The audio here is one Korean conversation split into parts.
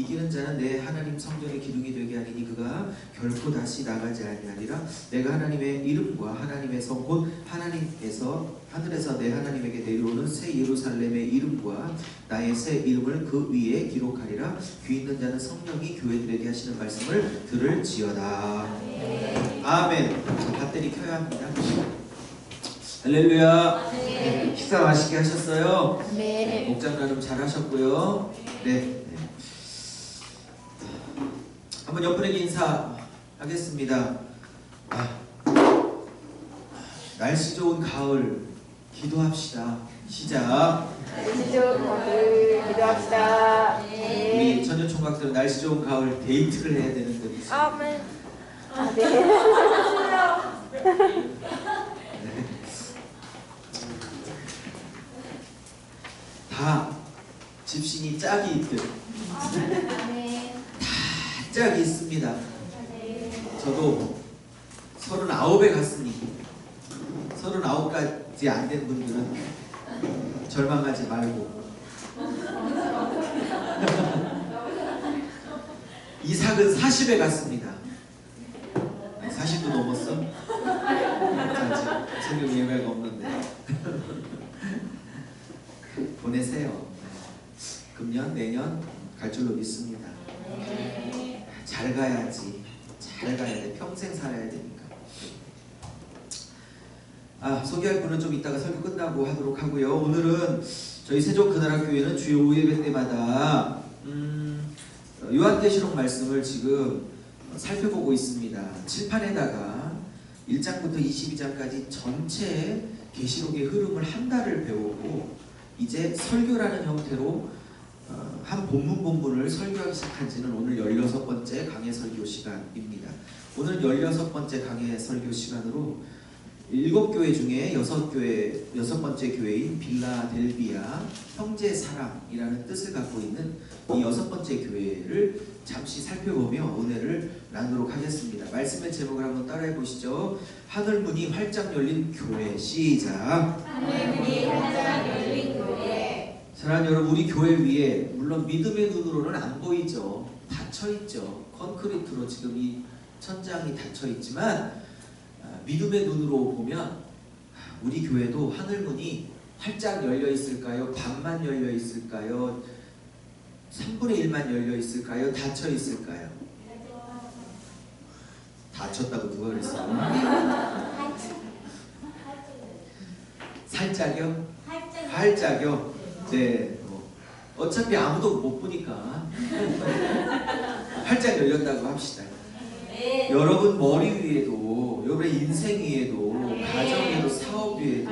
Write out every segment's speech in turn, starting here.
이기는 자는 내 하나님 성전의 기둥이 되게 하리니 그가 결코 다시 나가지 아니하리라. 내가 하나님의 이름과 하나님의 성 곧 하나님께서 하늘에서 내 하나님에게 내려오는 새 예루살렘의 이름과 나의 새 이름을 그 위에 기록하리라. 귀 있는 자는 성령이 교회들에게 하시는 말씀을 들을지어다. 아멘. 자, 배터리 켜야 합니다. 할렐루야. 네. 식사 맛있게 하셨어요? 네. 목장 나눔 잘 하셨고요. 네. 한번 옆분에게 인사하겠습니다. 날씨 좋은 가을 기도합시다. 시작. 날씨 좋은 가을 기도합시다. 우리 전년 총각들은 날씨 좋은 가을 데이트를 해야 되는데. 아멘. 다 집신이 짝이 있듯 다 짝이 있습니다. 저도 39에 갔으니 39까지 안 된 분들은 절망하지 말고 이삭은 40에 갔습니다. 40도 넘었어? 아직 성경 예배가 없는데 보내세요. 금년 내년 갈 줄로 믿습니다. 잘 가야지. 잘 가야 돼. 평생 살아야 되니까. 소개할 분은 좀 이따가 설교 끝나고 하도록 하고요. 오늘은 저희 세종 그날학교에는 주요 5예배 때마다 요한계시록 말씀을 지금 살펴보고 있습니다. 칠판에다가 1장부터 22장까지 전체 계시록의 흐름을 한 달을 배우고 이제 설교라는 형태로 한 본문을 설교하기 시작한 지는 오늘 16번째 강해 설교 시간입니다. 오늘 16번째 강해 설교 시간으로 7교회 중에 6번째 교회인 빌라델비아 형제 사랑이라는 뜻을 갖고 있는 이 6번째 교회를 잠시 살펴보며 은혜를 나누도록 하겠습니다. 말씀의 제목을 한번 따라해 보시죠. 하늘문이 활짝 열린 교회. 시작. 하늘문이 활짝 열린 교회. 사랑하는 여러분, 우리 교회 위에 물론 믿음의 눈으로는 안 보이죠. 닫혀있죠. 콘크리트로 지금 이 천장이 닫혀있지만 믿음의 눈으로 보면 우리 교회도 하늘문이 활짝 열려 있을까요? 반만 열려 있을까요? 3분의 1만 열려 있을까요? 닫혀 있을까요? 닫혔다고 누가 그랬어요? 살짝요? 활짝요? 네. 어차피 아무도 못 보니까 활짝 열렸다고 합시다. 네. 여러분 머리 위에도, 여러분의 인생 위에도, 가정에도, 사업 위에도,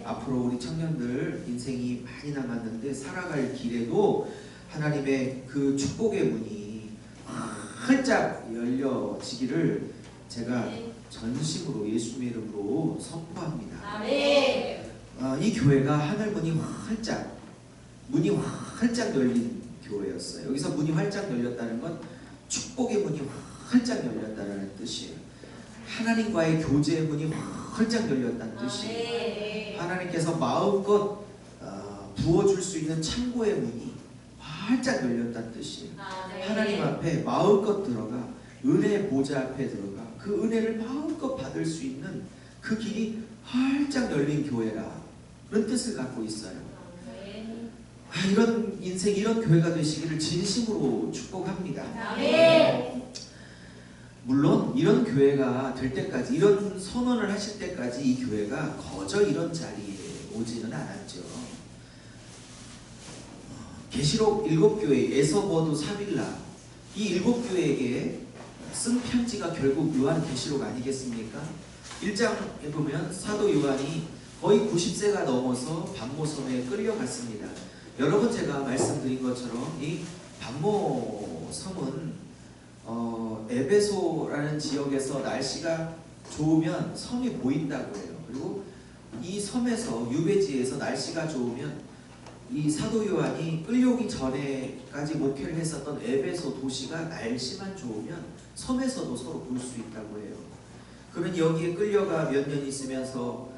앞으로 우리 청년들 인생이 많이 남았는데 살아갈 길에도 하나님의 그 축복의 문이 활짝 열려지기를 제가 전심으로 예수님의 이름으로 선포합니다. 이 교회가 하늘문이 문이 활짝 열린 교회였어요. 여기서 문이 활짝 열렸다는 건 축복의 문이 활짝 열렸다는 뜻이에요. 하나님과의 교제의 문이 활짝 열렸다는 뜻이에요. 하나님께서 마음껏 부어줄 수 있는 창고의 문이 활짝 열렸다는 뜻이에요. 하나님 앞에 마음껏 들어가 은혜의 보좌 앞에 들어가 그 은혜를 마음껏 받을 수 있는 그 길이 활짝 열린 교회라는 뜻을 갖고 있어요. 이런 인생, 이런 교회가 되시기를 진심으로 축복합니다. 물론 이런 교회가 될 때까지, 이런 선언을 하실 때까지 이 교회가 거저 이런 자리에 오지는 않았죠. 계시록 7교회, 에서버두, 사빌라, 이 7교회에게 쓴 편지가 결국 요한 계시록 아니겠습니까? 1장에 보면 사도 요한이 거의 90세가 넘어서 반모섬에 끌려갔습니다. 여러분, 제가 말씀드린 것처럼 이 반모섬은 에베소라는 지역에서 날씨가 좋으면 섬이 보인다고 해요. 그리고 이 섬에서, 유배지에서 날씨가 좋으면 이 사도 요한이 끌려오기 전에까지 목회를 했었던 에베소 도시가 날씨만 좋으면 섬에서도 서로 볼 수 있다고 해요. 그러면 여기에 끌려가 몇 년 있으면서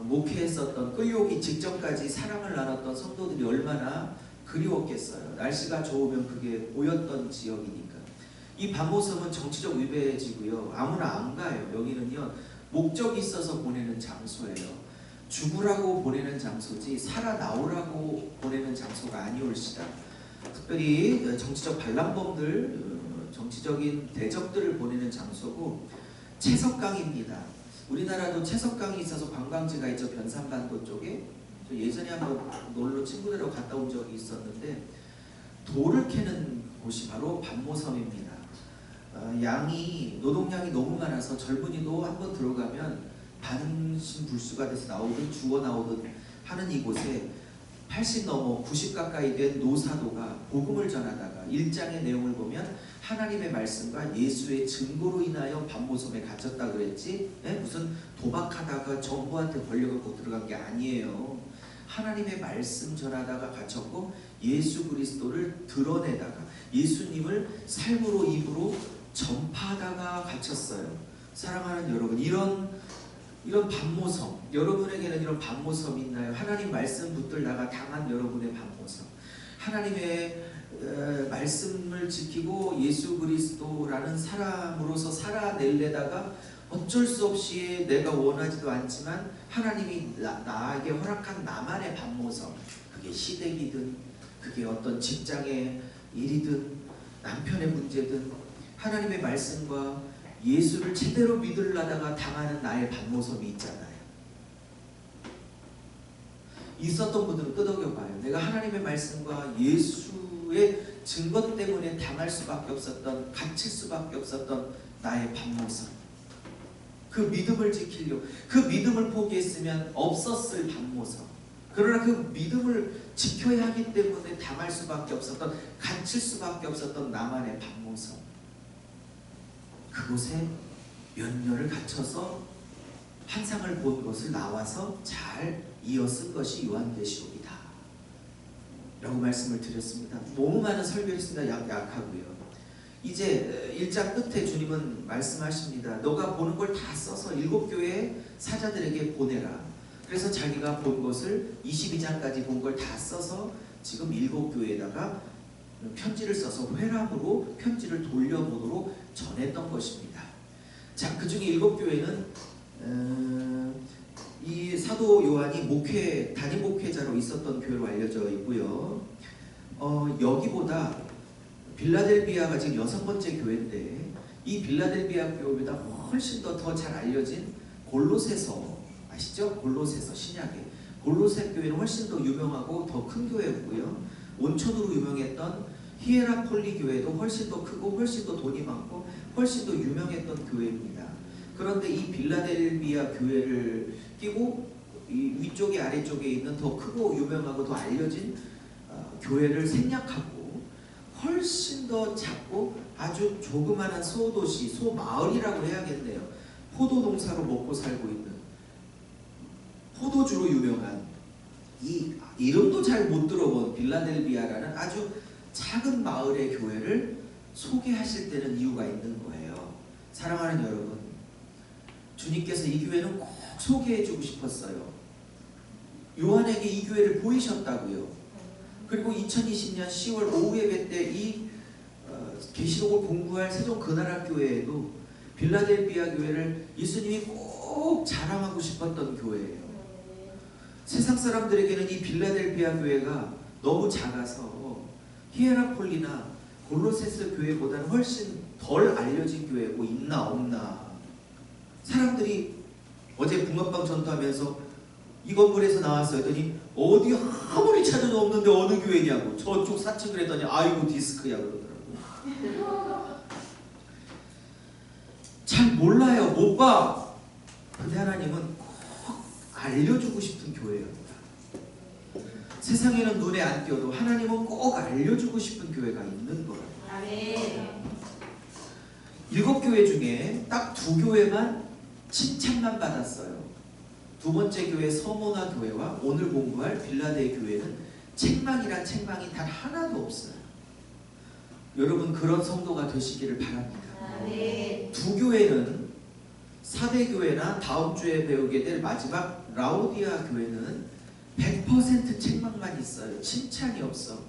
목회했었던, 끌려오기 직전까지 사랑을 나눴던 성도들이 얼마나 그리웠겠어요. 날씨가 좋으면 그게 보였던 지역이니까. 이 반모섬은 정치적 위배지고요. 아무나 안 가요. 여기는요, 목적이 있어서 보내는 장소예요. 죽으라고 보내는 장소지 살아나오라고 보내는 장소가 아니올시다. 특별히 정치적 반란범들, 정치적인 대적들을 보내는 장소고, 채석강입니다. 우리나라도 채석강이 있어서 관광지가 있죠. 변산반도 쪽에. 저 예전에 한번 놀러 친구들하고 갔다 온 적이 있었는데, 돌을 캐는 곳이 바로 반모섬입니다. 양이, 노동량이 너무 많아서 젊은이도 한번 들어가면 반신불수가 돼서 나오든 죽어 나오든 하는 이곳에 80 넘어 90 가까이 된 노사도가 복음을 전하다가 1장의 내용을 보면 하나님의 말씀과 예수의 증거로 인하여 반모섬에 갇혔다 그랬지, 무슨 도박하다가 정부한테 걸려갖고 들어간 게 아니에요. 하나님의 말씀 전하다가 갇혔고 예수 그리스도를 드러내다가 예수님을 삶으로 입으로 전파하다가 갇혔어요. 사랑하는 여러분, 이런 반모섬, 여러분에게는 이런 반모섬이 있나요? 하나님 말씀 붙들다가 당한 여러분의 반모섬, 하나님의 말씀을 지키고 예수 그리스도라는 사람으로서 살아내려다가 어쩔 수 없이 내가 원하지도 않지만 하나님이 나에게 허락한 나만의 반모섬, 그게 시댁이든 그게 어떤 직장의 일이든 남편의 문제든 하나님의 말씀과 예수를 제대로 믿으려다가 당하는 나의 반모섬이 있잖아요. 있었던 분들은 끄덕여봐요. 내가 하나님의 말씀과 예수의 증거 때문에 당할 수밖에 없었던, 갇힐 수밖에 없었던 나의 반모섬. 그 믿음을 지키려고, 그 믿음을 포기했으면 없었을 반모섬. 그러나 그 믿음을 지켜야 하기 때문에 당할 수밖에 없었던, 갇힐 수밖에 없었던 나만의 반모섬. 그곳에 몇 년을 갇혀서 환상을 본 것을 나와서 잘 이어쓴 것이 요한계시록이다 라고 말씀을 드렸습니다. 너무 많은 설교를 했습니다. 약하고요. 이제 1장 끝에 주님은 말씀하십니다. 너가 보는 걸 다 써서 7교회 사자들에게 보내라. 그래서 자기가 본 것을 22장까지 본 걸 다 써서 지금 7교회에다가 편지를 써서 회람으로 편지를 돌려보도록 전했던 것입니다. 자, 그 중에 7교회는 이 사도 요한이 단임 목회자로 있었던 교회로 알려져 있고요. 여기보다 빌라델비아가 지금 6번째 교회인데, 이 빌라델비아 교회보다 훨씬 더 잘 알려진 골로새서 아시죠? 골로새서 신약에 골로새 교회는 훨씬 더 유명하고 더 큰 교회고요. 온천으로 유명했던 히에라폴리 교회도 훨씬 더 크고 훨씬 더 돈이 많고 훨씬 더 유명했던 교회입니다. 그런데 이 빌라델비아 교회를 끼고 이 위쪽에 아래쪽에 있는 더 크고 유명하고 더 알려진 교회를 생략하고 훨씬 더 작고 아주 조그마한 소도시, 소마을이라고 해야겠네요. 포도 농사로 먹고 살고 있는, 포도주로 유명한, 이 이름도 잘 못 들어본 빌라델비아라는 아주 작은 마을의 교회를 소개하실 때는 이유가 있는 거예요. 사랑하는 여러분, 주님께서 이 교회는 꼭 소개해주고 싶었어요. 요한에게 이 교회를 보이셨다고요. 그리고 2020년 10월 오후 예배 때 이 계시록을 공부할 세종근하락교회에도 빌라델비아 교회를 예수님이 꼭 자랑하고 싶었던 교회예요. 세상 사람들에게는 이 빌라델비아 교회가 너무 작아서 히에라폴리나 골로새서 교회보다는 훨씬 덜 알려진 교회고, 있나 없나. 사람들이 어제 붕어빵 전투하면서 이 건물에서 나왔어요 했더니 어디 아무리 찾아도 없는데 어느 교회냐고, 저쪽 4층을 했더니 아이고 디스크야 그러더라고. 잘 몰라요. 못 봐. 근데 하나님은 꼭 알려주고 싶은 교회입니다. 세상에는 눈에 안 띄어도 하나님은 꼭 알려주고 싶은 교회가 있는 거예요. 아멘. 7교회 중에 딱 2교회만 칭찬만 받았어요. 2번째 교회 서모나 교회와 오늘 공부할 빌라델 교회는 책망이란 책망이 단 하나도 없어요. 여러분, 그런 성도가 되시기를 바랍니다. 아멘. 2교회는 사대교회나 다음 주에 배우게 될 마지막 라오디아 교회는 100% 책망만 있어요. 칭찬이 없어.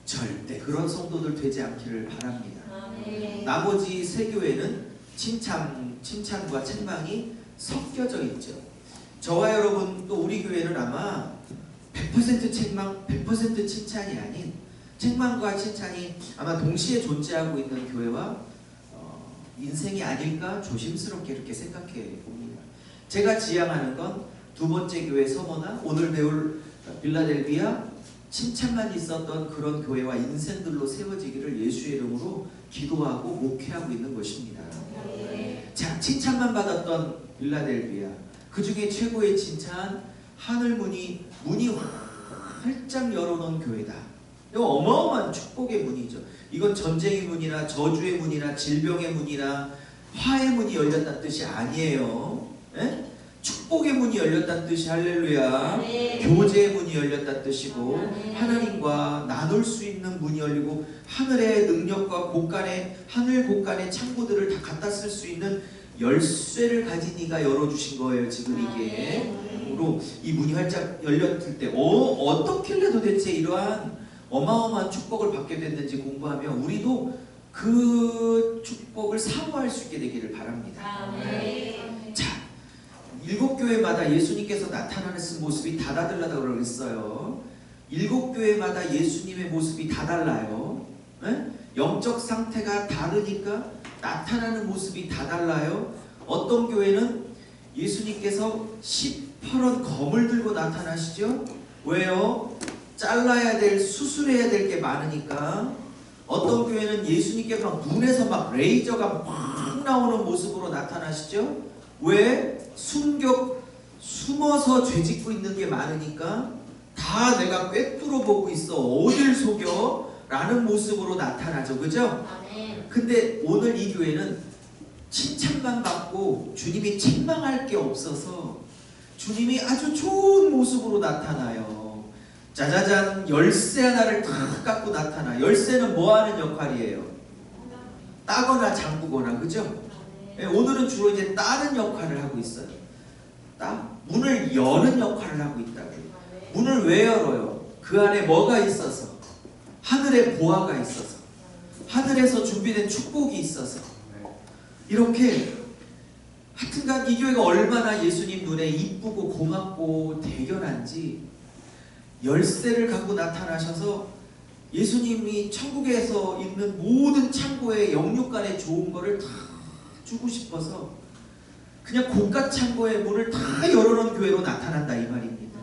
절대 그런 성도들 되지 않기를 바랍니다. 아멘. 나머지 세 교회는 칭찬과 책망이 섞여져 있죠. 저와 여러분 또 우리 교회는 아마 100% 책망, 100% 칭찬이 아닌 책망과 칭찬이 아마 동시에 존재하고 있는 교회와 인생이 아닐까 조심스럽게 이렇게 생각해 봅니다. 제가 지향하는 건 두 번째 교회 서머나 오늘 배울 빌라델비아 칭찬만 있었던 그런 교회와 인생들로 세워지기를 예수의 이름으로 기도하고 목회하고 있는 것입니다. 자, 칭찬만 받았던 빌라델비아, 그 중에 최고의 칭찬, 하늘 문이 활짝 열어놓은 교회다. 이거 어마어마한 축복의 문이죠. 이건 전쟁의 문이나 저주의 문이나 질병의 문이나 화의 문이 열렸다는 뜻이 아니에요. 에? 축복의 문이 열렸다는 뜻이 할렐루야. 교제의 문이 열렸다는 뜻이고 하나님과 나눌 수 있는 문이 열리고 하늘의 능력과 하늘 곳간의 창고들을 다 갖다 쓸 수 있는 열쇠를 가진 이가 열어주신 거예요. 지금 이게 이 문이 활짝 열렸을 때 어떻길래 도대체 이러한 어마어마한 축복을 받게 됐는지 공부하면 우리도 그 축복을 사모할 수 있게 되기를 바랍니다. 자, 7교회마다 예수님께서 나타나는 모습이 다 달라고 그랬어요. 7교회마다 예수님의 모습이 다 달라요. 에? 영적 상태가 다르니까 나타나는 모습이 다 달라요. 어떤 교회는 예수님께서 시퍼런 검을 들고 나타나시죠. 왜요? 잘라야 될, 수술해야 될 게 많으니까. 어떤 교회는 예수님께서 막 눈에서 막 레이저가 막 나오는 모습으로 나타나시죠. 왜? 숨어서 죄짓고 있는 게 많으니까 다 내가 꿰뚫어 보고 있어. 어딜 속여? 라는 모습으로 나타나죠. 그죠? 근데 오늘 이 교회는 칭찬만 받고 주님이 책망할 게 없어서 주님이 아주 좋은 모습으로 나타나요. 짜자잔, 열쇠 하나를 탁 갖고 나타나. 열쇠는 뭐 하는 역할이에요? 따거나 잠그거나, 그죠? 오늘은 주로 이제 따는 역할을 하고 있어요. 문을 여는 역할을 하고 있다고요. 문을 왜 열어요? 그 안에 뭐가 있어서? 하늘의 보화가 있어서, 하늘에서 준비된 축복이 있어서. 이렇게 하여튼간 이 교회가 얼마나 예수님 눈에 이쁘고 고맙고 대견한지 열쇠를 갖고 나타나셔서 예수님이 천국에서 있는 모든 창고에 영육간에 좋은 거를 다 주고 싶어서 그냥 고가 창고의 문을 다 열어놓은 교회로 나타난다 이 말입니다.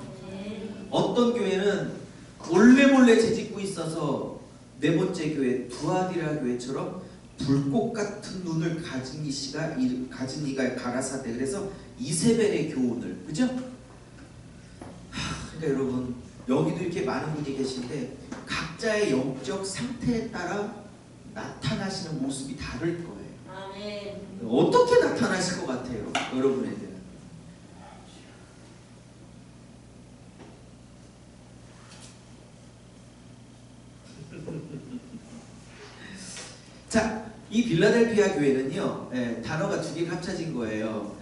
어떤 교회는 몰래 재짓고 있어서 네 번째 교회 두아디라 교회처럼 불꽃 같은 눈을 가진 이가 가라사대. 그래서 이세벨의 교훈을, 그죠? 그러니까 여러분 여기도 이렇게 많은 분이 계신데 각자의 영적 상태에 따라 나타나시는 모습이 다를 거예요. 어떻게 나타나실 것 같아요? 여러분에게. 자, 이 빌라델비아 교회는요, 단어가 두 개가 합쳐진 거예요.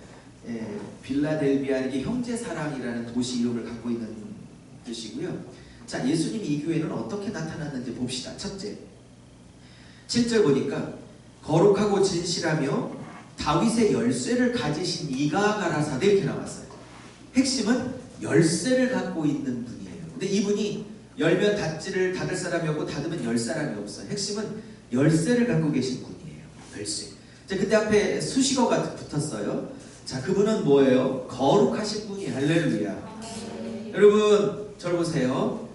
빌라델비아, 이게 형제사랑이라는 도시 이름을 갖고 있는 뜻이고요. 자, 예수님이 이 교회는 어떻게 나타났는지 봅시다. 첫째, 7절 보니까 거룩하고 진실하며 다윗의 열쇠를 가지신 이가 가라사대 이렇게 나왔어요. 핵심은 열쇠를 갖고 있는 분이에요. 근데 이분이 열면 닫을 사람이 없고 닫으면 열 사람이 없어요. 핵심은 열쇠를 갖고 계신 분이에요. 열쇠. 자, 그때 앞에 수식어가 붙었어요. 자, 그분은 뭐예요? 거룩하신 분이. 할렐루야. 여러분, 저를 보세요.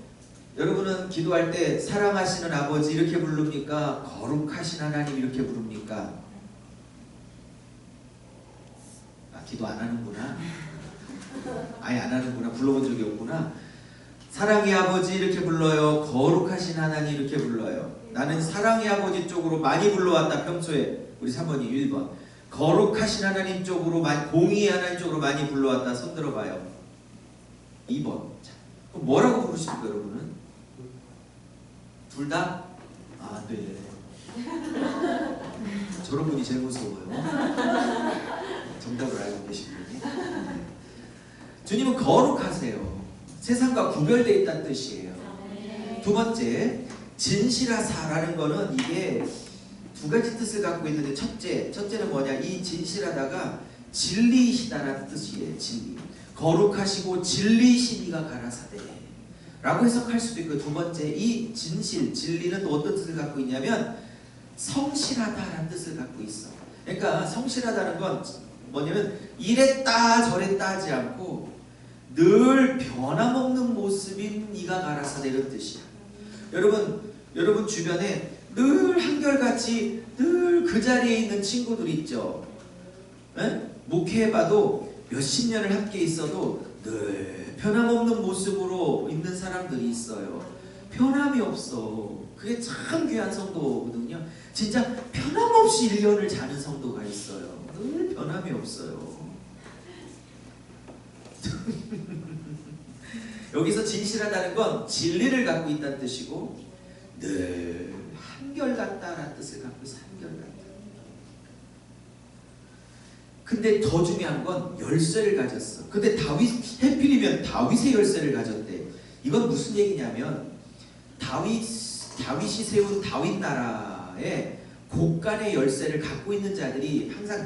여러분은 기도할 때 사랑하시는 아버지 이렇게 부릅니까? 거룩하신 하나님 이렇게 부릅니까? 기도 안 하는구나. 아예 안 하는구나. 불러본 적이 없구나. 사랑의 아버지 이렇게 불러요. 거룩하신 하나님 이렇게 불러요. 나는 사랑의 아버지 쪽으로 많이 불러왔다. 평소에 우리 3번이 1번 거룩하신 하나님 쪽으로 공의의 하나님 쪽으로 많이 불러왔다. 손 들어봐요. 2번. 자, 그럼 뭐라고 부르십니까 여러분은? 둘 다? 아, 네. 저런 분이 제일 무서워요. 정답을 알고 계신 분이. 주님은 거룩하세요. 세상과 구별되어 있다는 뜻이에요. 두 번째, 진실하사라는 거는 이게 두 가지 뜻을 갖고 있는데 첫째는 뭐냐? 이 진실하다가 진리이시다라는 뜻이에요. 진리. 거룩하시고 진리이시니가 가라사대 라고 해석할 수도 있고, 두 번째 이 진리는 또 어떤 뜻을 갖고 있냐면 성실하다라는 뜻을 갖고 있어. 그러니까 성실하다는 건 뭐냐면 이랬다 저랬다 하지 않고 늘 변함없는 모습인 이가 가라사대 이런 뜻이야. 여러분 주변에 늘 한결같이 늘 그 자리에 있는 친구들 있죠. 에? 목회해봐도 몇십 년을 함께 있어도 늘 변함없는 모습으로 있는 사람들이 있어요. 변함이 없어. 그게 참 귀한 성도거든요. 진짜 변함없이 1년을 자는 성도가 있어요. 늘 변함이 없어요. 여기서 진실하다는 건 진리를 갖고 있다는 뜻이고, 늘 한결같다라는 뜻을 갖고 있어. 한결같다. 근데 더 중요한 건 열쇠를 가졌어. 근데 해필이면 다윗의 열쇠를 가졌대. 이건 무슨 얘기냐면 다윗이 세운 다윗 나라에 곳간의 열쇠를 갖고 있는 자들이 항상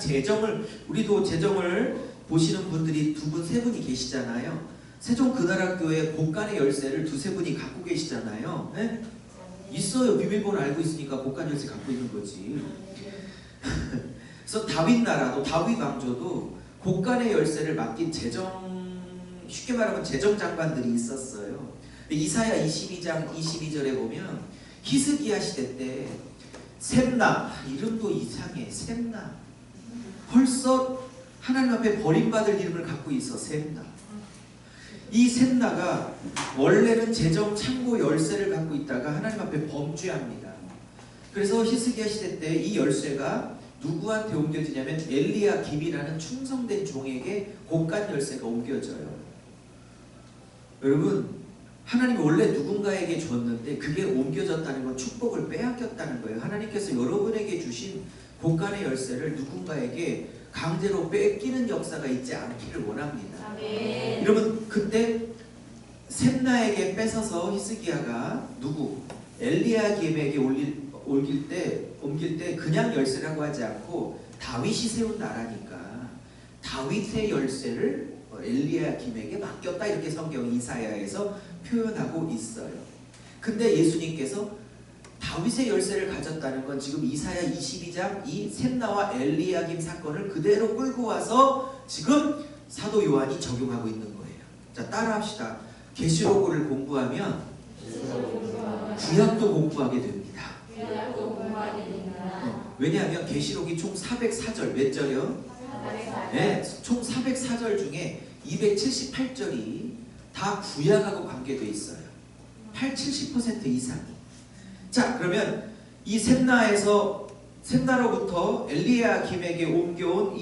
우리도 재정을 보시는 분들이 두 분, 세 분이 계시잖아요. 세종그나라교회 곳간의 열쇠를 두세 분이 갖고 계시잖아요. 네? 있어요. 비밀번호 알고 있으니까 곳간 열쇠 갖고 있는 거지. 그래서 다윗 나라도, 다윗 왕조도 곳간의 열쇠를 맡긴 쉽게 말하면 재정장관들이 있었어요. 이사야 22장 22절에 보면 히스기야 시대 때 셈나, 이름도 이상해. 셈나, 벌써 하나님 앞에 버림받을 이름을 갖고 있어. 셈나. 이 셈나가 원래는 재정 창고 열쇠를 갖고 있다가 하나님 앞에 범죄합니다. 그래서 히스기야 시대 때 이 열쇠가 누구한테 옮겨지냐면 엘리야김이라는 충성된 종에게 곳간 열쇠가 옮겨져요. 여러분, 하나님이 원래 누군가에게 줬는데 그게 옮겨졌다는 건 축복을 빼앗겼다는 거예요. 하나님께서 여러분에게 주신 곳간의 열쇠를 누군가에게 강제로 뺏기는 역사가 있지 않기를 원합니다. 아멘. 여러분, 그때 셈나에게 뺏어서 히스기야가 엘리야김에게 옮길 때 그냥 열쇠라고 하지 않고 다윗이 세운 나라니까 다윗의 열쇠를 엘리야김에게 맡겼다, 이렇게 성경 이사야에서 표현하고 있어요. 근데 예수님께서 다윗의 열쇠를 가졌다는 건 지금 이사야 22장 이 셈나와 엘리야김 사건을 그대로 끌고 와서 지금 사도 요한이 적용하고 있는 거예요. 자, 따라합시다. 계시록을 공부하면 구약도 공부하게 됩니다. 왜냐하면 계시록이 총 404절, 몇 절이요? 네, 총 404절 중에 278절이 다 구약하고 관계되어 있어요. 70% 이상이. 자, 그러면 이 셈나로부터 엘리야김에게 옮겨온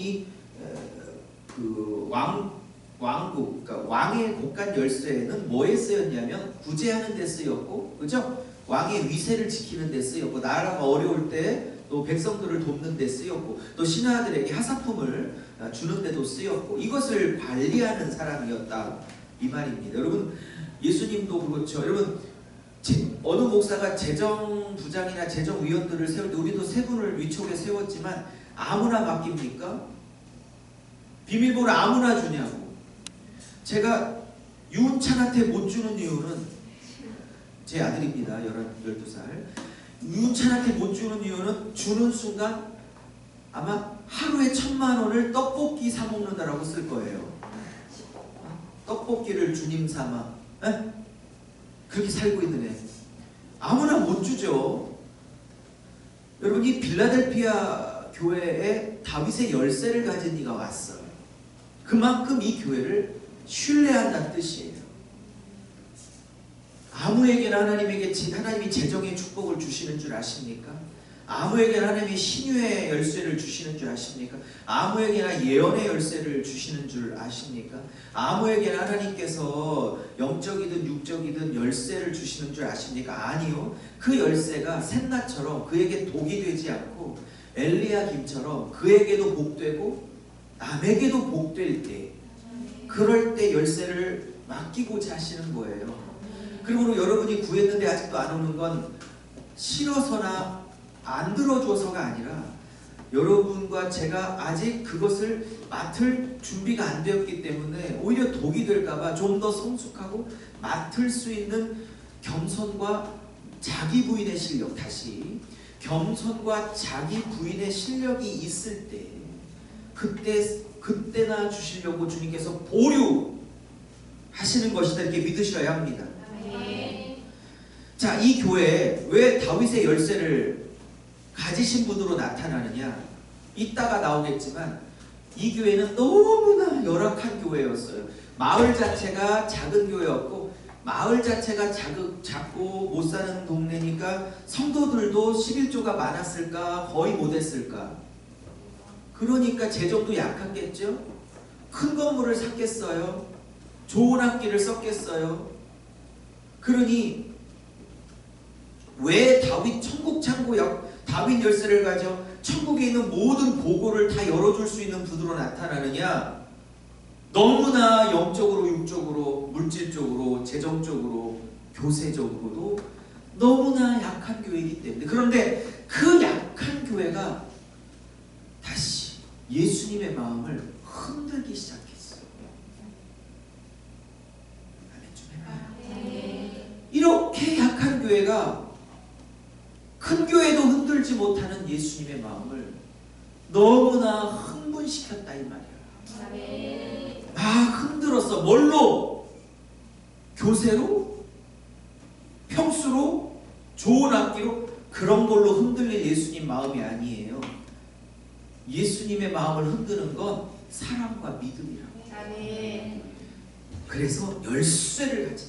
왕국, 그러니까 왕의 곳간 열쇠는 뭐에 쓰였냐면 구제하는 데 쓰였고, 그죠? 왕의 위세를 지키는 데 쓰였고, 나라가 어려울 때 또 백성들을 돕는 데 쓰였고, 또 신하들에게 하사품을 주는 데도 쓰였고, 이것을 관리하는 사람이었다, 이 말입니다. 여러분, 예수님도 그렇죠. 여러분, 어느 목사가 재정부장이나 재정위원들을 세울 때 우리도 세 분을 위촉에 세웠지만 아무나 맡깁니까? 비밀번호 아무나 주냐고. 제가 유은찬한테 못 주는 이유는, 제 아들입니다. 12살. 유은찬한테 못 주는 이유는 주는 순간 아마 하루에 1,000만 원을 떡볶이 사 먹는다라고 쓸 거예요. 떡볶이를 주님 삼아. 에? 그렇게 살고 있는 애. 아무나 못 주죠. 여러분, 이 빌라델피아 교회에 다윗의 열쇠를 가진 이가 왔어요. 그만큼 이 교회를 신뢰한다는 뜻이에요. 아무에게나 하나님이 재정의 축복을 주시는 줄 아십니까? 아무에게나 하나님이 신유의 열쇠를 주시는 줄 아십니까? 아무에게나 예언의 열쇠를 주시는 줄 아십니까? 아무에게나 하나님께서 영적이든 육적이든 열쇠를 주시는 줄 아십니까? 아니요. 그 열쇠가 셈나처럼 그에게 독이 되지 않고 엘리야김처럼 그에게도 복되고 남에게도 복될 때, 그럴 때 열쇠를 맡기고자 하시는 거예요. 그러므로 여러분이 구했는데 아직도 안 오는 건 싫어서나 안 들어줘서가 아니라 여러분과 제가 아직 그것을 맡을 준비가 안 되었기 때문에 오히려 독이 될까봐 좀 더 성숙하고 맡을 수 있는 겸손과 자기 부인의 실력, 다시 겸손과 자기 부인의 실력이 있을 때 그때나 주시려고 주님께서 보류하시는 것이다, 이렇게 믿으셔야 합니다. 자, 이 교회에 왜 다윗의 열쇠를 가지신 분으로 나타나느냐, 이따가 나오겠지만 이 교회는 너무나 열악한 교회였어요. 마을 자체가 작은 교회였고, 마을 자체가 작고 못 사는 동네니까 성도들도 11조가 많았을까? 거의 못했을까? 그러니까 재정도 약했겠죠? 큰 건물을 샀겠어요? 좋은 학기를 썼겠어요? 그러니 왜 다윗 천국 창고 다윗 열쇠를 가져 천국에 있는 모든 보고를 다 열어줄 수 있는 분으로 나타나느냐? 너무나 영적으로, 육적으로, 물질적으로, 재정적으로, 교세적으로도 너무나 약한 교회이기 때문에. 그런데 그 약한 교회가 다시 예수님의 마음을 흔들기 시작했어요. 아멘 좀 해봐요. 이렇게 약한 교회가 큰 교회도 흔들지 못하는 예수님의 마음을 너무나 흥분시켰다 이 말이야. 막 흔들었어. 뭘로? 교세로? 평수로? 좋은 악기로? 그런 걸로 흔들릴 예수님 마음이 아니에요. 예수님의 마음을 흔드는 건 사랑과 믿음이라고. 그래서 열쇠를 가진.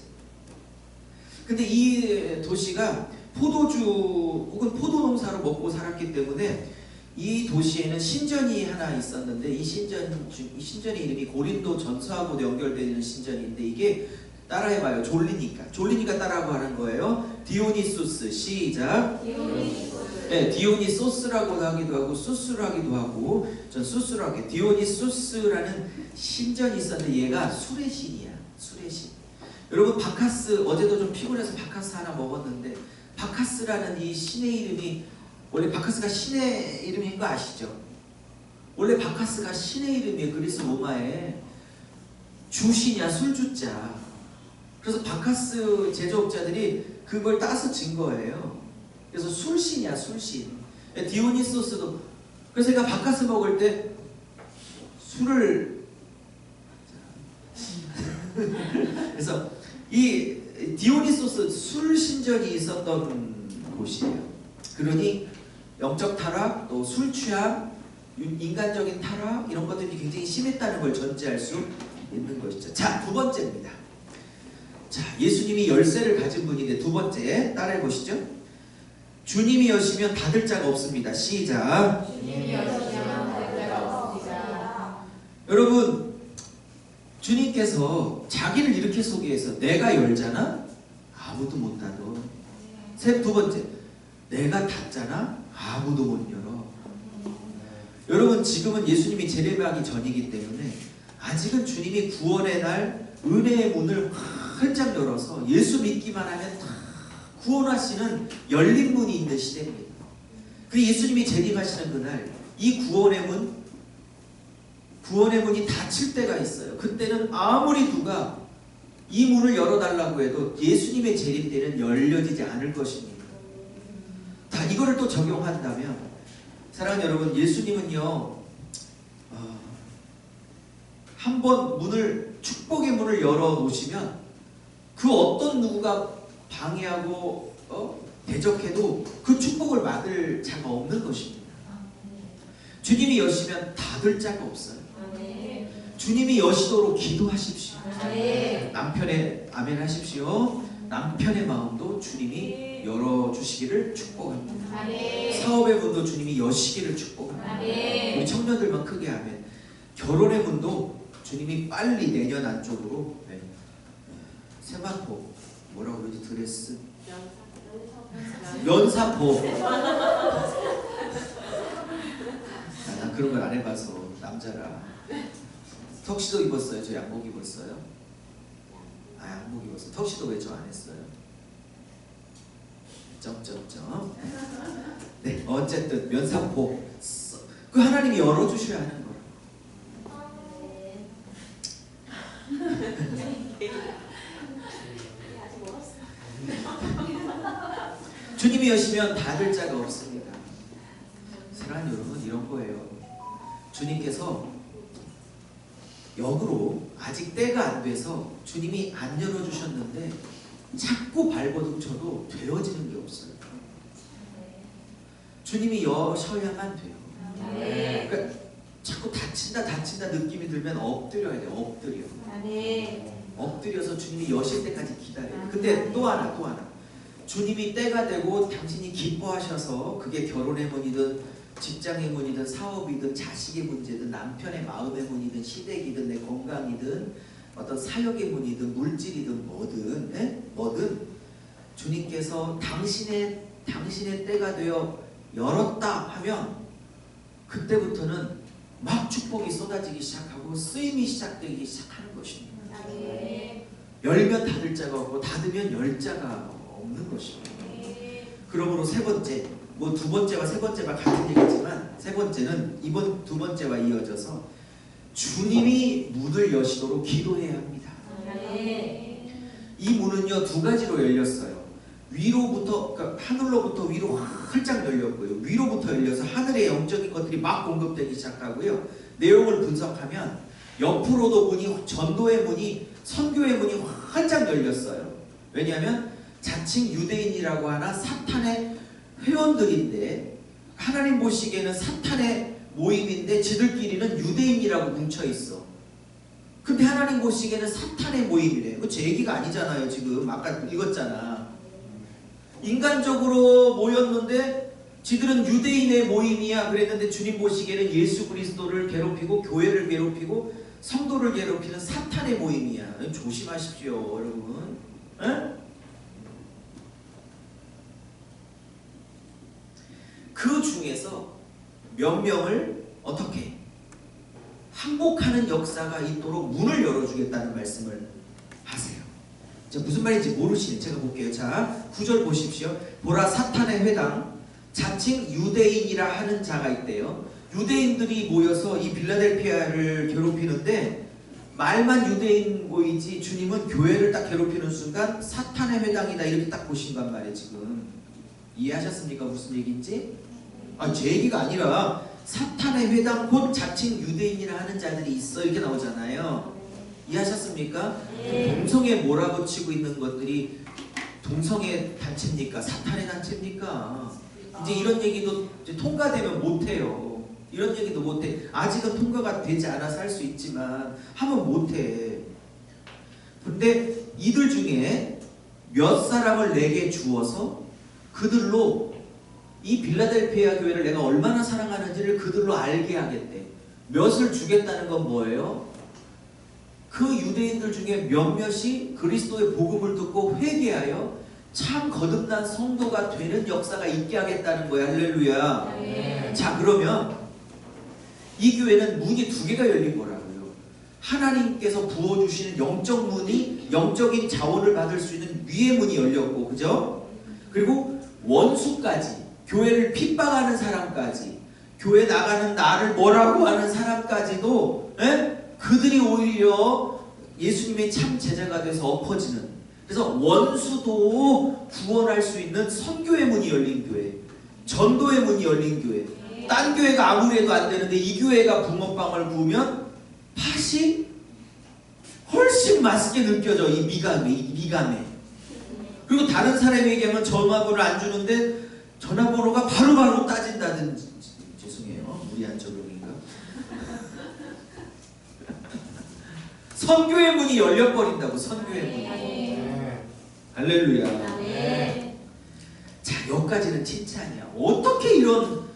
근데 이 도시가 포도주 혹은 포도농사로 먹고 살았기 때문에 이 도시에는 신전이 하나 있었는데, 이 신전의 이름이 고린도 전서하고 연결되는 신전인데, 이게 따라해봐요. 졸리니까 따라하고 하는 거예요. 디오니소스. 시작. 네, 디오니소스라고 하기도 하고 수스로 하기도 하고, 전 수스로 하게. 디오니소스라는 신전이 있었는데 얘가 술의 신이야. 술의 신. 여러분 바카스, 어제도 좀 피곤해서 바카스 하나 먹었는데, 바카스라는 이 신의 이름이, 원래 바카스가 신의 이름인 거 아시죠? 원래 바카스가 신의 이름이에요. 그리스 로마에. 주신이야, 술주자. 그래서 바카스 제조업자들이 그걸 따서 진 거예요. 그래서 술신이야, 술신. 디오니소스도. 그래서 제가 바카스 먹을 때 술을 그래서 이 디오니소스 술신전이 있었던 곳이에요. 그러니 영적 타락, 또 술 취함, 인간적인 타락, 이런 것들이 굉장히 심했다는 걸 전제할 수 있는 것이죠. 자, 두 번째입니다. 자, 예수님이 열쇠를 가진 분인데, 두 번째 따라해 보시죠. 주님이 여시면 닫을 자가 없습니다. 시작. 주님이 여시면 닫을 자가 없습니다. 여러분, 주님께서 자기를 이렇게 소개해서, 내가 열잖아? 아무도 못 닫어. 두 번째, 내가 닫잖아? 아무도 못 열어. 여러분, 지금은 예수님이 재림하기 전이기 때문에 아직은 주님이 구원의 날 은혜의 문을 활짝 열어서 예수 믿기만 하면 다 구원하시는 열린 문이 있는 시대입니다. 그 예수님이 재림하시는 그날 이 구원의 문이 닫힐 때가 있어요. 그때는 아무리 누가 이 문을 열어달라고 해도 예수님의 재림 때는 열려지지 않을 것입니다. 다 이거를 또 적용한다면, 사랑하는 여러분, 예수님은요 한번 축복의 문을 열어놓으시면 그 어떤 누구가 방해하고 대적해도 그 축복을 막을 자가 없는 것입니다. 주님이 여시면 닫을 자가 없어요. 주님이 여시도록 기도하십시오. 남편의 아멘 하십시오. 남편의 마음도 주님이 열어주시기를 축복합니다. 사업의 문도 주님이 여시기를 축복합니다. 우리 청년들만 크게 아멘. 결혼의 문도 주님이 빨리 내년 안쪽으로, 세마포, 뭐라고 그러지? 드레스? 연사포. 난 그런 걸 안 해봐서 남자라. 턱시도 입었어요? 저 양복 입었어요? 양복 입었어요. 턱시도 왜 저 안 했어요? 점점점. 네, 어쨌든 면사포 그 하나님이 열어주셔야 하는 거예요. 주님이 여시면 닫을 자가 없습니다. 사랑하는 여러분, 이런 거예요. 주님께서 역으로 아직 때가 안 돼서 주님이 안 열어주셨는데 자꾸 발버둥 쳐도 되어지는 게 없어요. 주님이 여셔야만 돼요. 그러니까 자꾸 다친다 느낌이 들면 엎드려야 돼요. 엎드려서 주님이 여실 때까지 기다려요. 근데 또 하나 주님이 때가 되고 당신이 기뻐하셔서 그게 결혼의 문이든 직장의 문이든 사업이든 자식의 문제든 남편의 마음의 문이든 시댁이든 내 건강이든 어떤 사역의 문이든 물질이든 뭐든 주님께서 당신의 때가 되어 열었다 하면 그때부터는 막 축복이 쏟아지기 시작하고 쓰임이 시작되기 시작하는 것입니다. 열면 닫을 자가 없고 닫으면 열 자가 없는 것입니다. 그러므로 세 번째, 뭐 두 번째와 세 번째가 같은 얘기지만 세 번째는 이번 두 번째와 이어져서 주님이 문을 여시도록 기도해야 합니다. 이 문은요 두 가지로 열렸어요. 위로부터, 그러니까 하늘로부터 위로 활짝 열렸고요. 위로부터 열려서 하늘의 영적인 것들이 막 공급되기 시작하고요. 내용을 분석하면 옆으로도 문이, 전도의 문이, 선교의 문이 활짝 열렸어요. 왜냐하면 자칭 유대인이라고 하나 사탄의 회원들인데 하나님 보시기에는 사탄의 모임인데 지들끼리는 유대인이라고 뭉쳐있어. 근데 하나님 보시기에는 사탄의 모임이래. 그거 제 얘기가 아니잖아요. 지금 아까 읽었잖아. 인간적으로 모였는데 지들은 유대인의 모임이야 그랬는데 주님 보시기에는 예수 그리스도를 괴롭히고 교회를 괴롭히고 성도를 괴롭히는 사탄의 모임이야. 조심하십시오 여러분. 에? 그 중에서 몇 명을 어떻게 항복하는 역사가 있도록 문을 열어주겠다는 말씀을 하세요. 자, 무슨 말인지 모르시네. 제가 볼게요. 자, 9절 보십시오. 보라 사탄의 회당 자칭 유대인이라 하는 자가 있대요. 유대인들이 모여서 이 빌라델피아를 괴롭히는데 말만 유대인 보이지 주님은 교회를 딱 괴롭히는 순간 사탄의 회당이다 이렇게 딱 보신 건 말이에요. 지금 이해하셨습니까? 무슨 얘기인지? 제 얘기가 아니라 사탄의 회당 곧 자칭 유대인이라 하는 자들이 있어 이렇게 나오잖아요. 이해하셨습니까? 동성애 몰아붙이고 있는 것들이 동성애 단체입니까? 사탄의 단체입니까? 이제 이런 얘기도 이제 통과되면 못해요. 이런 얘기도 못해. 아직은 통과가 되지 않아서 할 수 있지만 하면 못해. 근데 이들 중에 몇 사람을 내게 주어서 그들로 이 빌라델피아 교회를 내가 얼마나 사랑하는지를 그들로 알게 하겠대. 몇을 주겠다는 건 뭐예요? 그 유대인들 중에 몇몇이 그리스도의 복음을 듣고 회개하여 참 거듭난 성도가 되는 역사가 있게 하겠다는 거야. 할렐루야. 네. 자, 그러면 이 교회는 문이 두 개가 열린 거라고요. 하나님께서 부어주시는 영적 문이, 영적인 자원을 받을 수 있는 위의 문이 열렸고, 그죠? 그리고 원수까지, 교회를 핍박하는 사람까지, 교회 나가는 나를 뭐라고 하는 사람까지도 그들이 오히려 예수님의 참 제자가 돼서 엎어지는, 그래서 원수도 구원할 수 있는 선교의 문이 열린 교회, 전도의 문이 열린 교회. 딴 교회가 아무리 해도 안 되는데 이 교회가 붕어빵을 구우면 팥이 훨씬 맛있게 느껴져. 이 미감에. 그리고 다른 사람에게 하면 전화번호를 안 주는데 전화번호가 바로바로 따진다든지. 죄송해요. 무리한 적용인가? 선교의 문이 열려버린다고. 선교의 문이. 할렐루야. 자, 여기까지는 칭찬이야. 어떻게 이런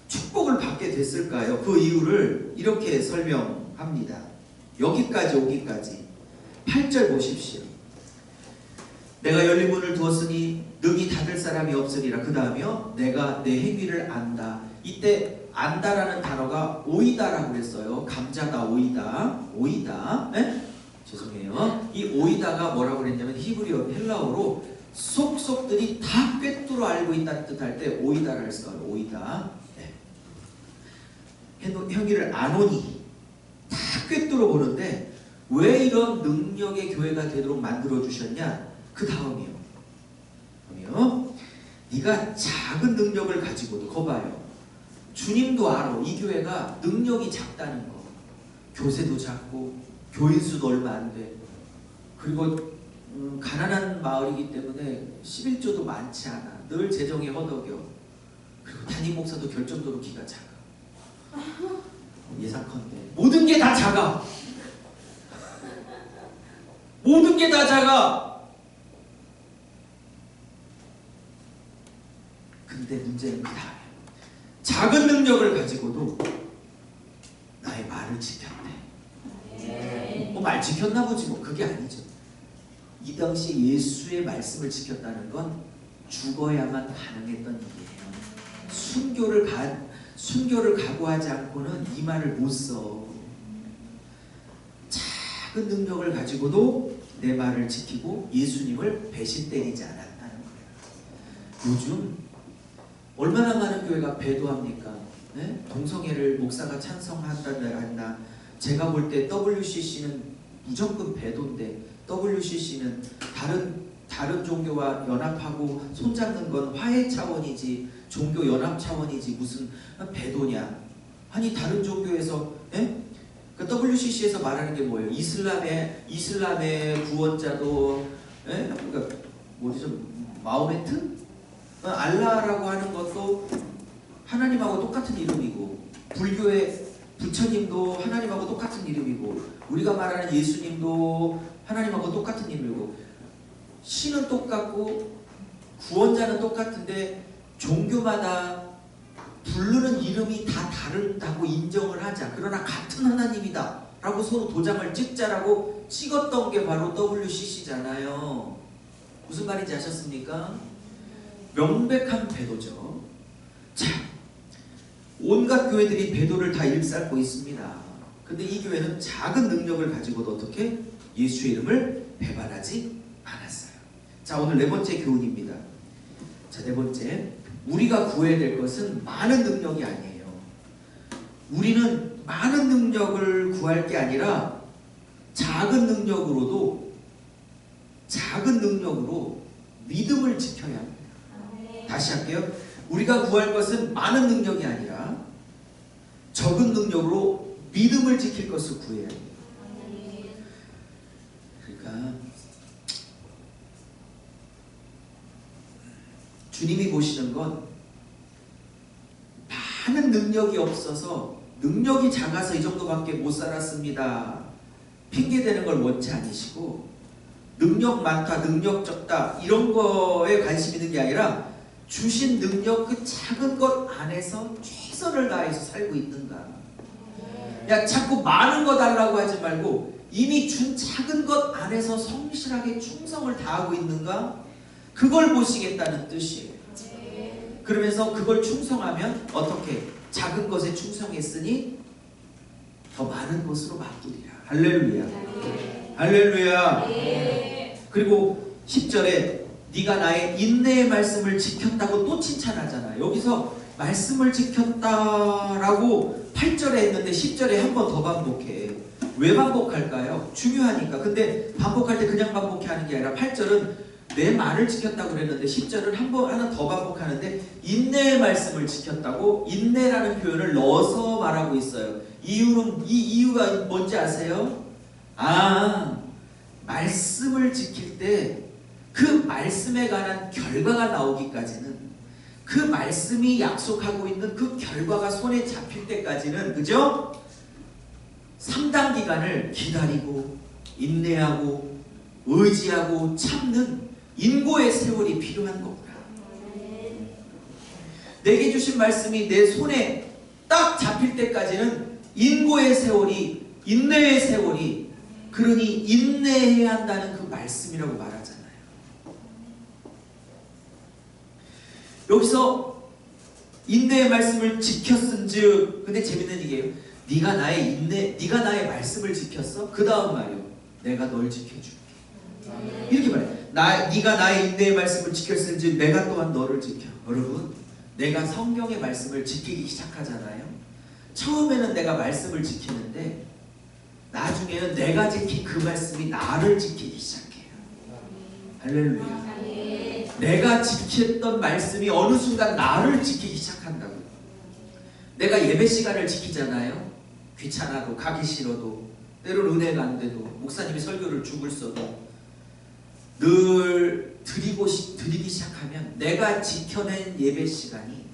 축복을 받게 됐을까요? 그 이유를 이렇게 설명합니다. 여기까지 오기까지 8절 보십시오. 내가 열린 문을 두었으니 능히 닫을 사람이 없으리라. 그 다음에요, 내가 내 행위를 안다. 이때 안다라는 단어가 오이다라고 그랬어요. 감자다. 오이다. 네? 죄송해요. 이 오이다가 뭐라고 그랬냐면 히브리어 헬라어로 속속들이 다 꿰뚫어 알고 있다는 뜻할 때 오이다를 써요. 오이다. 네. 행위를 아노니 다 꿰뚫어 보는데 왜 이런 능력의 교회가 되도록 만들어 주셨냐? 그 다음이요. 네가 작은 능력을 가지고도 거봐요. 주님도 알아. 이 교회가 능력이 작다는 거. 교세도 작고 교인 수도 얼마 안 돼. 그리고 가난한 마을이기 때문에 11조도 많지 않아. 늘 재정이 허덕여. 그리고 담임 목사도 결정적으로 키가 작아. 예상컨대 모든 게 다 작아. 모든 게 다 작아. 근데 문제는 그 다음에 작은 능력을 가지고도 나의 말을 지켰네. 말 지켰나 보지 뭐. 그게 아니죠. 이 당시 예수의 말씀을 지켰다는 건 죽어야만 가능했던 일이에요. 순교를 각오하지 않고는 이 말을 못 써. 작은 능력을 가지고도 내 말을 지키고 예수님을 배신 때리지 않았다는 거예요. 요즘 얼마나 많은 교회가 배도합니까? 네? 동성애를 목사가 찬성한다. 제가 볼 때 WCC는 무조건 배도인데 WCC는 다른 종교와 연합하고 손잡는 건 화해 차원이지 종교 연합 차원이지 무슨 배도냐? 아니 다른 종교에서 그 WCC에서 말하는 게 뭐예요? 이슬람의 구원자도 그러니까 뭐죠? 마호메트? 알라라고 하는 것도 하나님하고 똑같은 이름이고 불교의 부처님도 하나님하고 똑같은 이름이고 우리가 말하는 예수님도 하나님하고 똑같은 이름이고 신은 똑같고 구원자는 똑같은데 종교마다 부르는 이름이 다 다르다고 인정을 하자. 그러나 같은 하나님이다 라고 서로 도장을 찍자라고 찍었던 게 바로 WCC잖아요. 무슨 말인지 아셨습니까? 명백한 배도죠. 자, 온갖 교회들이 배도를 다 일삼고 있습니다. 근데 이 교회는 작은 능력을 가지고도 어떻게 예수의 이름을 배반하지 않았어요. 자, 오늘 네 번째 교훈입니다. 자, 네 번째, 우리가 구해야 될 것은 많은 능력이 아니에요. 우리는 많은 능력을 구할 게 아니라 작은 능력으로 믿음을 지켜야 합니다. 다시 할게요. 우리가 구할 것은 많은 능력이 아니라 적은 능력으로 믿음을 지킬 것을 구해야 합니다. 그러니까 주님이 보시는 건 많은 능력이 없어서 능력이 작아서 이 정도밖에 못 살았습니다. 핑계대는 걸 원치 않으시고 능력 많다, 능력 적다 이런 거에 관심 있는 게 아니라 주신 능력 그 작은 것 안에서 최선을 다해서 살고 있는가. 야, 자꾸 많은 거 달라고 하지 말고 이미 준 작은 것 안에서 성실하게 충성을 다하고 있는가? 그걸 보시겠다는 뜻이에요. 그러면서 그걸 충성하면 어떻게? 작은 것에 충성했으니 더 많은 것으로 맡기리라. 할렐루야. 할렐루야. 그리고 10절에 네가 나의 인내의 말씀을 지켰다고 또 칭찬하잖아. 여기서 말씀을 지켰다라고 8절에 했는데 10절에 한 번 더 반복해. 왜 반복할까요? 중요하니까. 근데 반복할 때 그냥 반복해 하는 게 아니라 8절은 내 말을 지켰다고 그랬는데 10절은 한 번 하나 더 반복하는데 인내의 말씀을 지켰다고 인내라는 표현을 넣어서 말하고 있어요. 이 이유가 뭔지 아세요? 말씀을 지킬 때 그 말씀에 관한 결과가 나오기까지는 그 말씀이 약속하고 있는 그 결과가 손에 잡힐 때까지는 그죠? 상당 기간을 기다리고 인내하고 의지하고 참는 인고의 세월이 필요한 겁니다. 내게 주신 말씀이 내 손에 딱 잡힐 때까지는 인고의 세월이 인내의 세월이 그러니 인내해야 한다는 그 말씀이라고 말하잖아요. 여기서 인내의 말씀을 지켰은즉 근데 재밌는 얘기예요. 네가 나의 말씀을 지켰어? 그 다음 말이요. 내가 널 지켜줄게. 이렇게 말해요. 네가 나의 인내의 말씀을 지켰은지 내가 또한 너를 지켜. 여러분, 내가 성경의 말씀을 지키기 시작하잖아요. 처음에는 내가 말씀을 지키는데 나중에는 내가 지킨 그 말씀이 나를 지키기 시작해요. 할렐루야. 내가 지켰던 말씀이 어느 순간 나를 지키기 시작한다고요. 내가 예배 시간을 지키잖아요. 귀찮아도 가기 싫어도 때로는 은혜가 안 돼도 목사님이 설교를 죽을 써도 늘 드리기 시작하면 내가 지켜낸 예배 시간이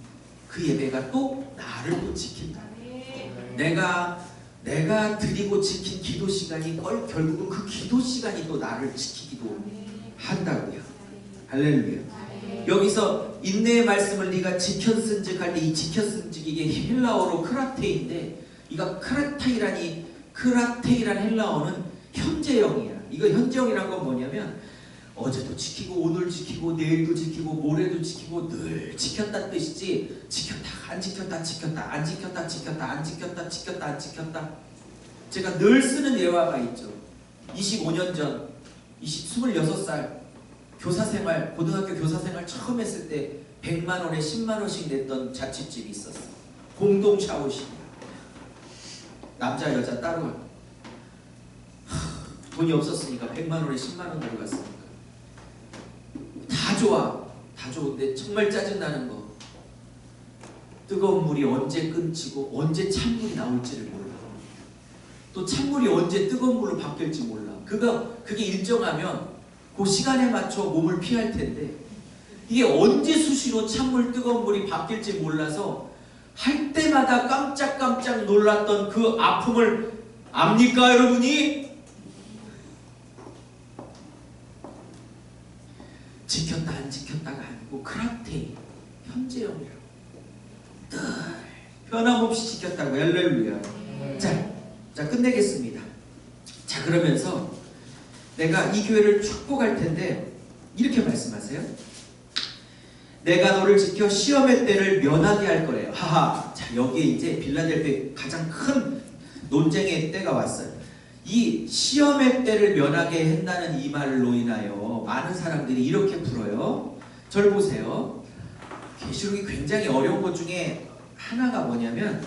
그 예배가 또 나를 또 지킨다. 내가 드리고 지킨 기도 시간이 결국은 그 기도 시간이 또 나를 지키기도 한다고요. 할렐루야. 여기서 인내의 말씀을 네가 지켰은즉 할 때 이 지켰은즉 이게 헬라어로 크라테인데 이가 크라테이란 헬라어는 현재형이야. 이거 현재형이란 건 뭐냐면 어제도 지키고 오늘 지키고 내일도 지키고 모레도 지키고 늘 지켰다는 뜻이지 지켰다 안 지켰다 지켰다 안 지켰다 지켰다 안 지켰다 지켰다 안 지켰다. 제가 늘 쓰는 예화가 있죠. 25년 전 26살 교사생활 고등학교 교사생활 처음 했을 때 100만 원에 10만 원씩 냈던 자취집이 있었어. 공동 샤워실이야. 남자 여자 따로. 돈이 없었으니까 100만 원에 10만 원 들어갔으니까 다 좋아. 다 좋은데 정말 짜증나는 거. 뜨거운 물이 언제 끊지고 언제 찬물이 나올지를 몰라. 또 찬물이 언제 뜨거운 물로 바뀔지 몰라. 그게 일정하면 그 시간에 맞춰 몸을 피할 텐데 이게 언제 수시로 찬물 뜨거운 물이 바뀔지 몰라서 할 때마다 깜짝깜짝 놀랐던 그 아픔을 압니까 여러분이? 지켰다 안 지켰다가 아니고 크라테인 현재형이라고 늘 변함없이 지켰다고. 할렐루야. 자 끝내겠습니다. 자 그러면서 내가 이 교회를 축복할 텐데 이렇게 말씀하세요. 내가 너를 지켜 시험의 때를 면하게 할 거래요. 하하. 자 여기에 이제 빌라델피아의 가장 큰 논쟁의 때가 왔어요. 이 시험의 때를 면하게 한다는 이 말로 인하여 많은 사람들이 이렇게 풀어요. 절 보세요. 계시록이 굉장히 어려운 것 중에 하나가 뭐냐면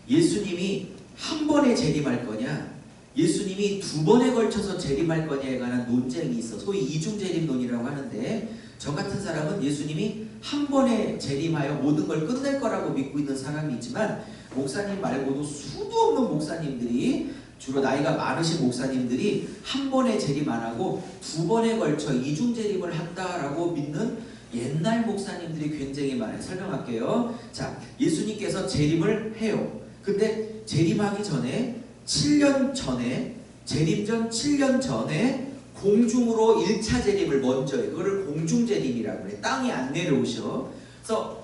예수님이 한 번에 재림할 거냐 예수님이 두 번에 걸쳐서 재림할 거냐에 관한 논쟁이 있어. 소위 이중재림론이라고 하는데 저 같은 사람은 예수님이 한 번에 재림하여 모든 걸 끝낼 거라고 믿고 있는 사람이 있지만 목사님 말고도 수도 없는 목사님들이 주로 나이가 많으신 목사님들이 한 번에 재림 안 하고 두 번에 걸쳐 이중재림을 한다라고 믿는 옛날 목사님들이 굉장히 많아요. 설명할게요. 자, 예수님께서 재림을 해요. 근데 재림하기 전에 7년 전에 재림 전 7년 전에 공중으로 1차 재림을 먼저 해요. 그거를 공중재림이라고 해요. 땅에 안 내려오셔. 그래서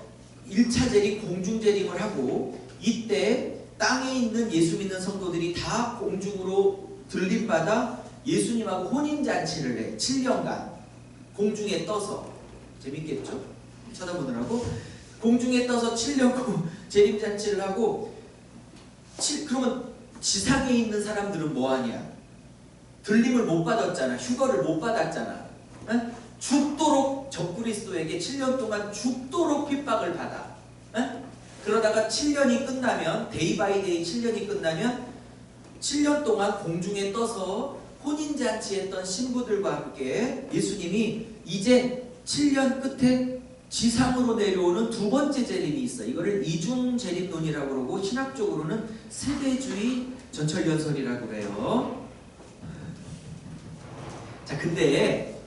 1차 재림 공중재림을 하고 이때 땅에 있는 예수 믿는 성도들이 다 공중으로 들림받아 예수님하고 혼인잔치를 해. 7년간 공중에 떠서. 재밌겠죠? 쳐다보느라고 공중에 떠서 7년 재림잔치를 하고 그러면 지상에 있는 사람들은 뭐하냐? 들림을 못 받았잖아. 휴거를 못 받았잖아. 응? 죽도록 적그리스도에게 7년 동안 죽도록 핍박을 받아. 응? 그러다가 7년이 끝나면 데이 바이 데이 7년이 끝나면 7년 동안 공중에 떠서 혼인잔치했던 신부들과 함께 예수님이 이제 7년 끝에 지상으로 내려오는 두 번째 재림이 있어. 이거를 이중재림론이라고 그러고 신학적으로는 세대주의 전철연설이라고 그래요. 자, 근데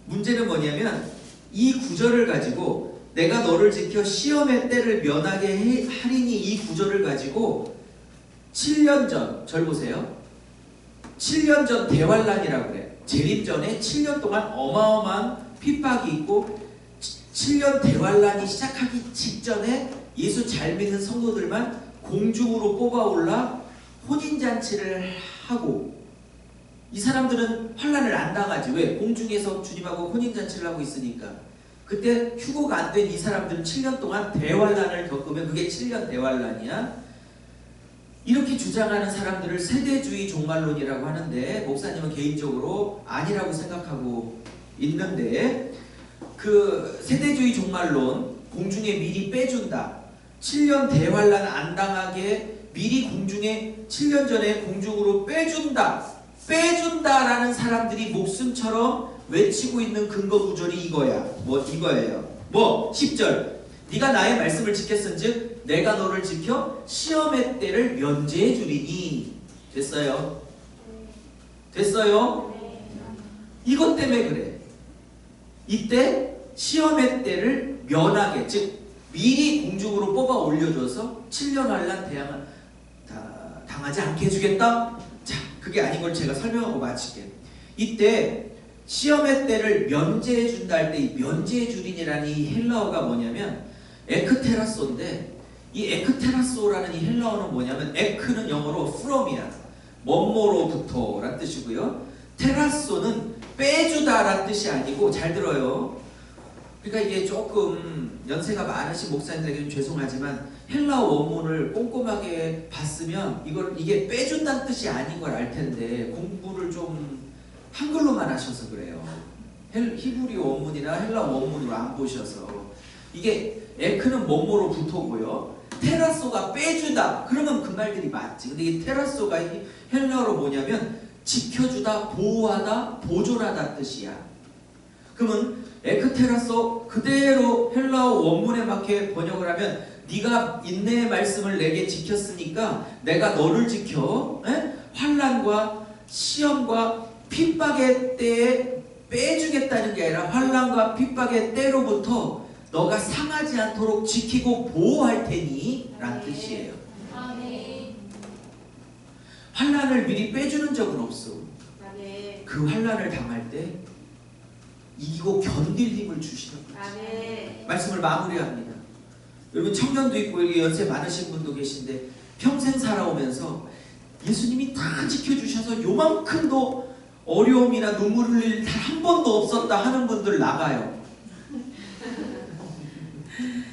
문제는 뭐냐면 이 구절을 가지고 내가 너를 지켜 시험의 때를 면하게 하리니 이 구절을 가지고 7년 전, 절 보세요. 7년 전 대환란이라고 그래. 재림 전에 7년 동안 어마어마한 핍박이 있고 7년 대환란이 시작하기 직전에 예수 잘 믿는 성도들만 공중으로 뽑아올라 혼인잔치를 하고 이 사람들은 환란을 안 당하지. 왜? 공중에서 주님하고 혼인잔치를 하고 있으니까. 그때 휴거가 안 된 이 사람들은 7년 동안 대환란을 겪으면 그게 7년 대환란이야. 이렇게 주장하는 사람들을 세대주의 종말론이라고 하는데, 목사님은 개인적으로 아니라고 생각하고 있는데, 그 세대주의 종말론, 공중에 미리 빼준다, 7년 대환란 안 당하게 미리 공중에 7년 전에 공중으로 빼준다라는 사람들이 목숨처럼 외치고 있는 근거 구절이 이거예요. 10절. 네가 나의 말씀을 지켰은즉 내가 너를 지켜 시험의 때를 면제해 주리니. 됐어요? 이것 때문에 그래. 이때 시험의 때를 면하게, 즉 미리 공중으로 뽑아 올려줘서 7년 환란 당하지 않게 해주겠다? 자, 그게 아닌 걸 제가 설명하고 마칠게요. 이때 시험의 때를 면제해 준다 할 때 이 면제해 주린이라는 이 헬라어가 뭐냐면 에크테라소인데, 이 에크테라소라는 이 헬라어는 뭐냐면, 에크는 영어로 from이야, 뭐뭐로부터 라는 뜻이고요, 테라소는 빼주다 라는 뜻이 아니고, 잘 들어요. 그러니까 이게 조금 연세가 많으신 목사님들에게 좀 죄송하지만 헬라어 원문을 꼼꼼하게 봤으면 이게 빼준다는 뜻이 아닌 걸 알 텐데 공부를 좀 한글로만 하셔서 그래요. 히브리 원문이나 헬라 원문으로 안 보셔서. 이게 에크는 뭐뭐로부터고요, 테라소가 빼주다 그러면 그 말들이 맞지. 근데 이 테라소가 헬라어로 뭐냐면 지켜주다, 보호하다, 보존하다 뜻이야. 그러면 에크테라소 그대로 헬라어 원문에 맞게 번역을 하면, 네가 인내의 말씀을 내게 지켰으니까 내가 너를 지켜 환난과 시험과 핍박의 때에 빼주겠다는 게 아니라 환난과 핍박의 때로부터 너가 상하지 않도록 지키고 보호할 테니 라는 뜻이에요. 환난을 미리 빼주는 적은 없어. 그 환난을 당할 때 이기고 견딜 힘을 주시는 거지. 말씀을 마무리합니다. 여러분 청년도 있고 여기 연세 많으신 분도 계신데, 평생 살아오면서 예수님이 다 지켜주셔서 요만큼도 어려움이나 눈물 흘릴 일 한 번도 없었다 하는 분들 나가요.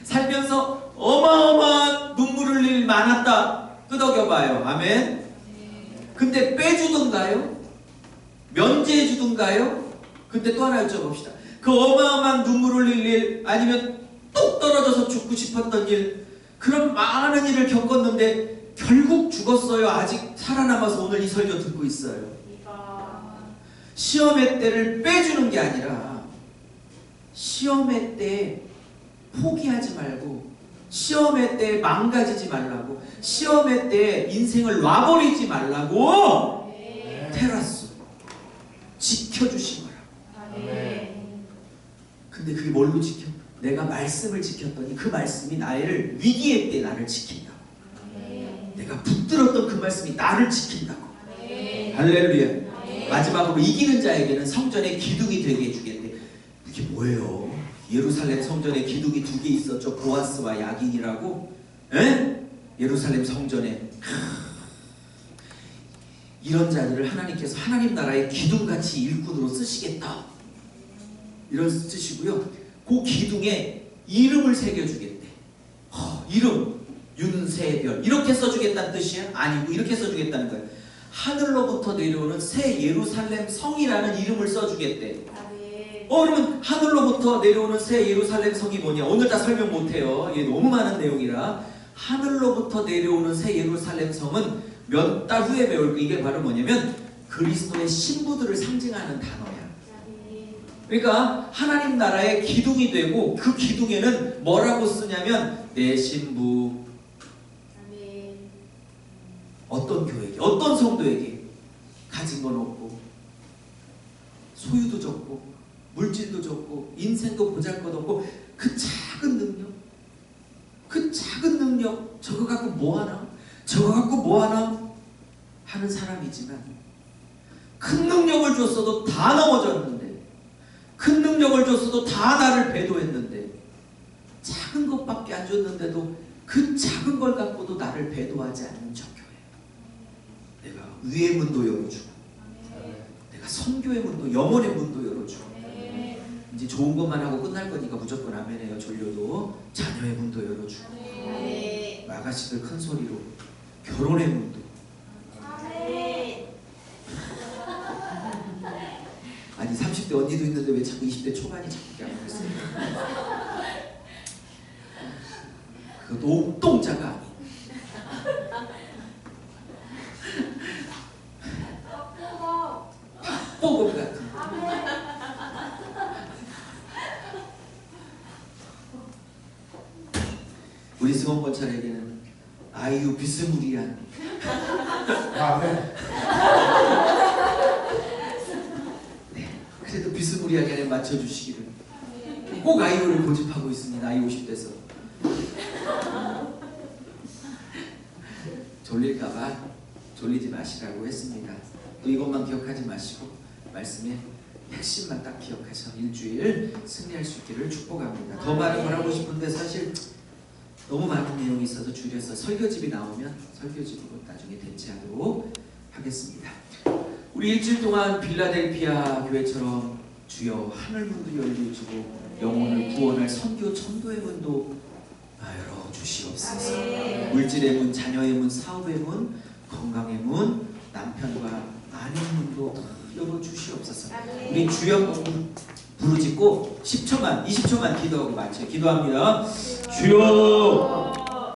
살면서 어마어마한 눈물 흘릴 일 많았다 끄덕여봐요. 아멘. 근데 빼주던가요? 면제해주던가요? 근데 또 하나 여쭤봅시다. 그 어마어마한 눈물 흘릴 일, 아니면 뚝 떨어져서 죽고 싶었던 일, 그런 많은 일을 겪었는데 결국 죽었어요? 아직 살아남아서 오늘 이 설교 듣고 있어요? 시험의 때를 빼주는 게 아니라 시험의 때 포기하지 말고, 시험의 때 망가지지 말라고, 시험의 때 인생을 놔버리지 말라고 테라스 지켜주신 거라. 근데 그게 뭘로 지켜? 내가 말씀을 지켰더니 그 말씀이 나를 위기의 때 나를 지킨다고. 내가 붙들었던 그 말씀이 나를 지킨다고. 할렐루야. 마지막으로 이기는 자에게는 성전의 기둥이 되게 해주겠대. 이게 뭐예요? 예루살렘 성전에 기둥이 2개 있었죠. 보아스와 야긴이라고. 예루살렘 성전에 이런 자들을 하나님께서 하나님 나라의 기둥같이 일꾼으로 쓰시겠다, 이런 뜻이고요. 그 기둥에 이름을 새겨주겠대. 이름 윤세별 이렇게 써주겠다는 뜻이야? 아니고 이렇게 써주겠다는 거야. 하늘로부터 내려오는 새 예루살렘 성이라는 이름을 써주겠대. 그러면 하늘로부터 내려오는 새 예루살렘 성이 뭐냐? 오늘 다 설명 못해요. 이게 너무 많은 내용이라. 하늘로부터 내려오는 새 예루살렘 성은 몇 달 후에 배울 거. 이게 바로 뭐냐면 그리스도의 신부들을 상징하는 단어야. 그러니까 하나님 나라의 기둥이 되고, 그 기둥에는 뭐라고 쓰냐면 내 신부. 어떤 교회에게, 어떤 성도에게 가진 건 없고 소유도 적고 물질도 적고 인생도 보잘것없고 그 작은 능력 저거 갖고 뭐하나, 저거 갖고 뭐하나 하는 사람이지만, 큰 능력을 줬어도 다 넘어졌는데, 큰 능력을 줬어도 다 나를 배도했는데, 작은 것밖에 안 줬는데도 그 작은 걸 갖고도 나를 배도하지 않는 저 교회, 내가 위의 문도 열어주고 내가 선교의 문도, 영혼의 문도 열어주고, 이제 좋은 것만 하고 끝날 거니까 무조건 아멘해요. 졸려도 자녀의 문도 열어주고, 아가씨들 큰 소리로 결혼의 문도. 아니 30대 언니도 있는데 왜 자꾸 20대 초반이 자꾸 안 그랬어요? 그것도 옥동자가 아니고 뽀금 같은. 우리 승원 권찰에게는 아이유 비스무리한 그래도 비스무리하게 맞춰주시기를. 꼭 아이유를 고집하고 있습니다. 나이 50대서 졸릴까봐 졸리지 마시라고 했습니다. 또 이것만 기억하지 마시고 말씀의 핵심만 딱 기억해서 일주일 승리할 수 있기를 축복합니다. 더 많은 걸 하고 싶은데 사실 너무 많은 내용이 있어서 줄여서 설교집이 나오면 설교집으로 나중에 대체하도록 하겠습니다. 우리 일주일 동안 빌라델피아 교회처럼 주여 하늘 문도 열려주고 영혼을 구원할 선교 전도의 문도 열어주시옵소서. 물질의 문, 자녀의 문, 사업의 문, 건강의 문, 남편과 아내 문도 다 열어주시옵소서. 우리 주여 부르짖고 10초만 20초만 기도하고 마쳐요. 기도합니다. 주여